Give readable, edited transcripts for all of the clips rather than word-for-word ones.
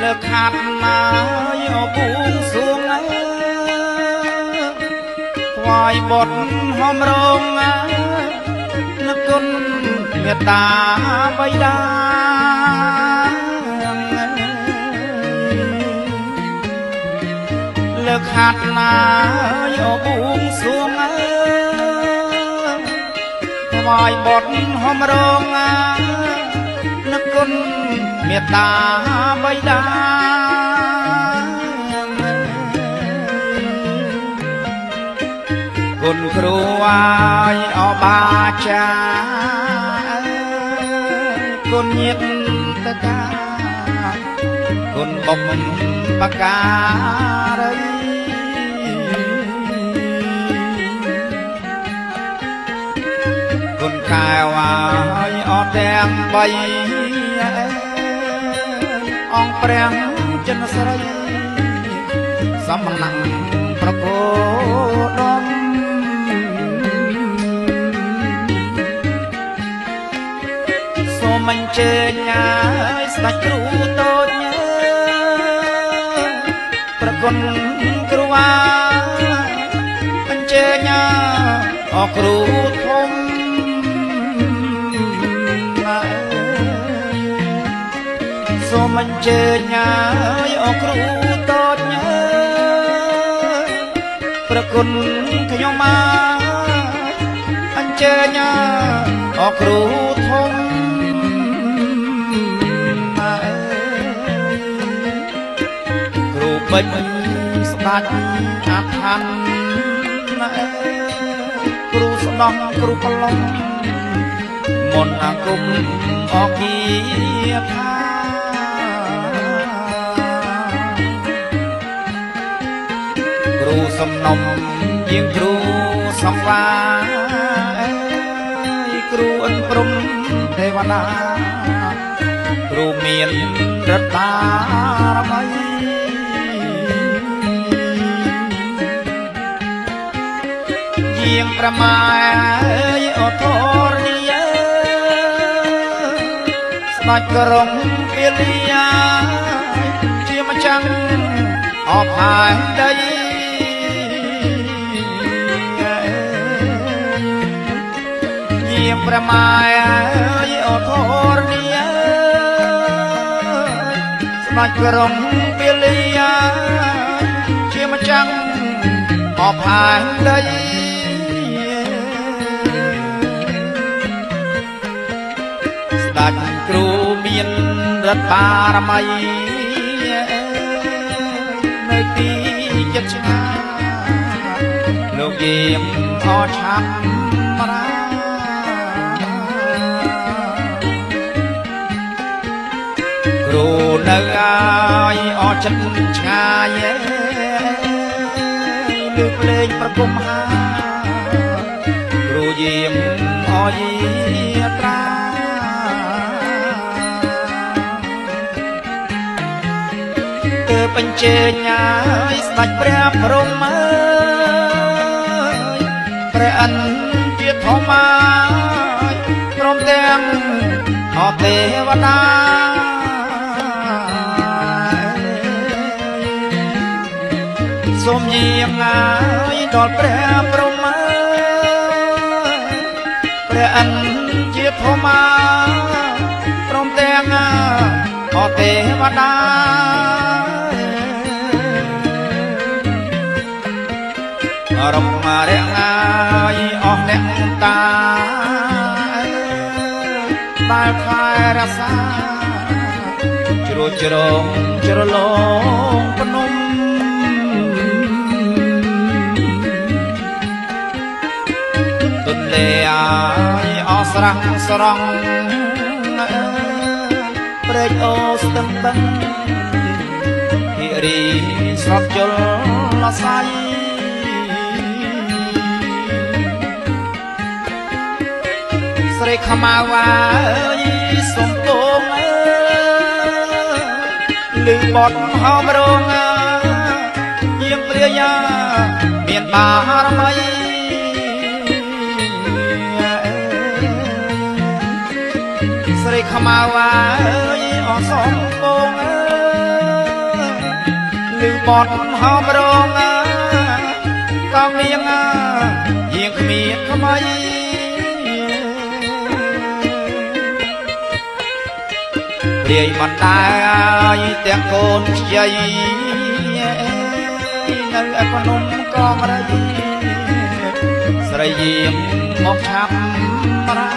លើកខាត់ណាយអបួងសួងថ្វាយបុត្រហមរងនឹកគុណមេត្តាបិតាលើកខាត់ណាយអបួងសួងថ្វាយបុត្រហមរងនឹកគុណមេត្តាបិតាគុណគ្រូអាយអបាចាគុណញាតិតកាគុណបុព្វបការីគុណកែវអាយអត់ទាំងបីអង្គព្រះចិនស្រីសមណੰប្រគោដមសូមអញ្ជើញឲ្យស្ដេចគ្រូតូចប្រគុណគ្រូអាអញ្ជើញអគ្រូធំសូមអញ្ជើញឲ្យអគ្រូតូចប្រគុណខ្ញុំមកអញ្ជើញអគ្រូធំគ្រូពេជ្រស្ដេចអធិនគ្រូស្ដំគ្រូប្រឡងមន្តអាគមអគាថាគ្រូសំណុំជាងគ្រូសំវាគ្រូអិនព្រំទេវតាគ្រូមានរដ្ឋារមីជាងប្រម៉ែអធរនីស្ដេចក្រុងពាលីជាម្ចាំងអផែនដីជាងប្រម៉ែអធរនីស្ដេចក្រុងពាលីជាម្ចាំងអផែនដីស្ដេចគ្រូមានរដ្ឋបារមីនៅទីចិត្តឆ្ងាយលោកយាមអឆាប់រាគ្រូនៅឲ្យអចិត្តឆ្ងាយលើកលេងប្រគំហាគ្រូយាមអយាត្រាបញ្ជើញឲ្យស្ដេចព្រះព្រហ្មព្រះអិនជាធម្មព្រមទាំងអទេវតាសូមយាងឲ្យដល់ព្រះព្រហ្មព្រះអិនជាធម្មព្រមទាំងអទេវតារំរាំងឲ្យអស់អ្នកតាដែលខែរសាជ្រួចជ្រងជ្រលងភ្នំទុនលេឲ្យអស់ស្រះស្រង់ព្រែកអូស្ទឹងបឹងគិរីស្រត់ជលស័យស្រីខមៅអើយសំពងលឺបត់ហោមរងយាងព្រាយាមានបារមីស្រីខមៅអើយអសំពង លឺបត់ហោមរងក៏មានយាងគ្មានថ្មីព្រាយមិនដែរទាំងកូនខ្ចីនៅឯភ្នំកងរៃស្រីយាងមកឆាប់ប្រា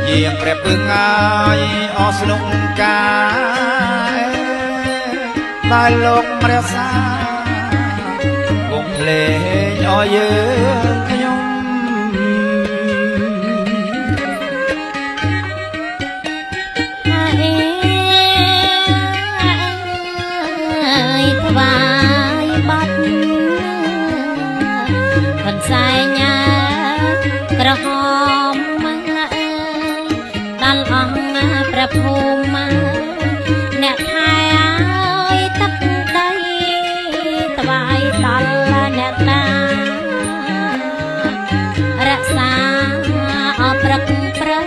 យាងព្រះពឹងហើយអស់ស្នុកកាតែលោកព្រះសាគង់ភ្លេងឲ្យយើងខ្ញុំថ្វាយបាត់មិនសែញក្រហមដល់អង្គព្រះភូមិអ្នកថែឲ្យទឹកដីថ្វាយដល់អ្នកតារក្សាអព្រឹកព្រៃ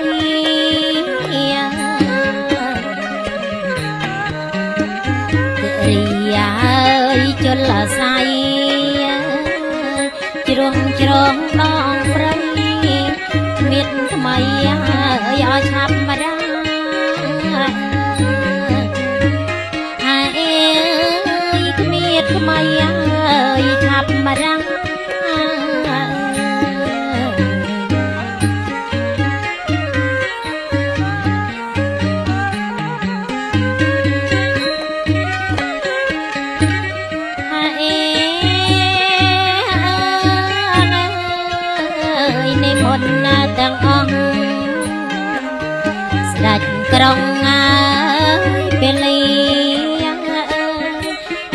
ជលស័យជ្រងជ្រងដងព្រៃមានថ្មីឲ្យឆាប់ម្ដងហើយគ្មានថ្មីឲ្យឆាប់ម្ដងទាំងអង្គស្ដេចក្រុងពេលី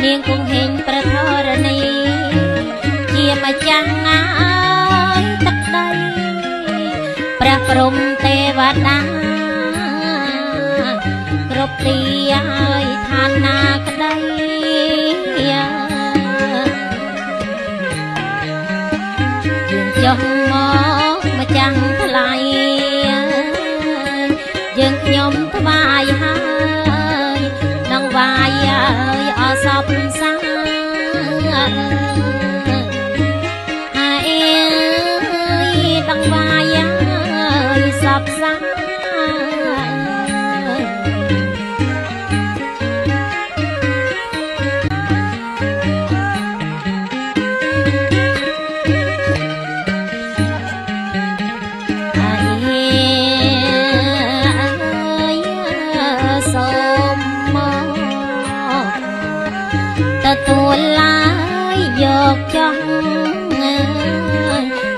នាងគង់ហេងប្រធរណីជាម្ចាស់ទឹកដីព្រះព្រំទេវតាគ្រប់ទីឲ្យឋានណាក្ដីយើងចុះមកម្ចាំងថ្លៃយើងខ្ញុំថ្វាយហើយនឹងវាយអសពសាហើយដឹងវាយសពសាទទួលឡាយយកចង់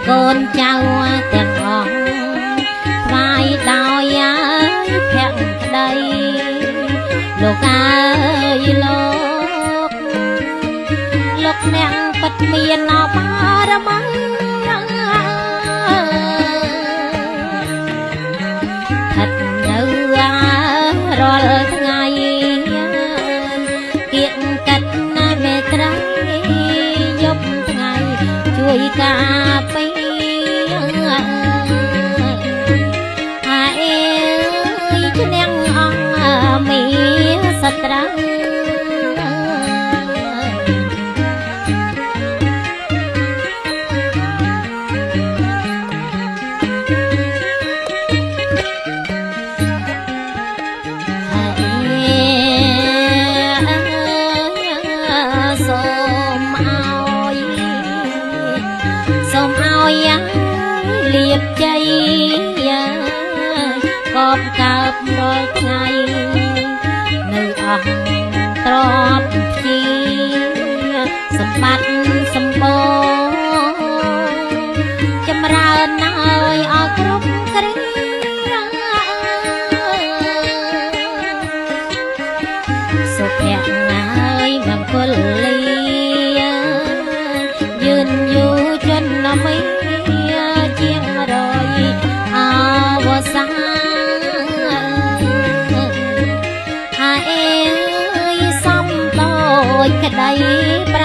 កូនចៅទាំងអស់ថ្វាយដោយភក្តីលោកអើយលោកអ្នកពិតមានអបារមីស្ថិតនៅរាល់ថ្ងៃគៀកកាត់មេត្រីយប់ថ្ងៃជួយការពារហើយឈ្នះអង្គមានសត្រូវលៀបជ័យកបកើបរាល់ថ្ងៃនៅអស់ទ្រព្យជាសម្បត្តិសម្បូរចម្រើនហើយអស់គ្រប់គ្រាសុភៈហើយមង្គលលាយឺនយូរចន្ទមីជាងរយអវសាហើយសំដោយក្តីប្រ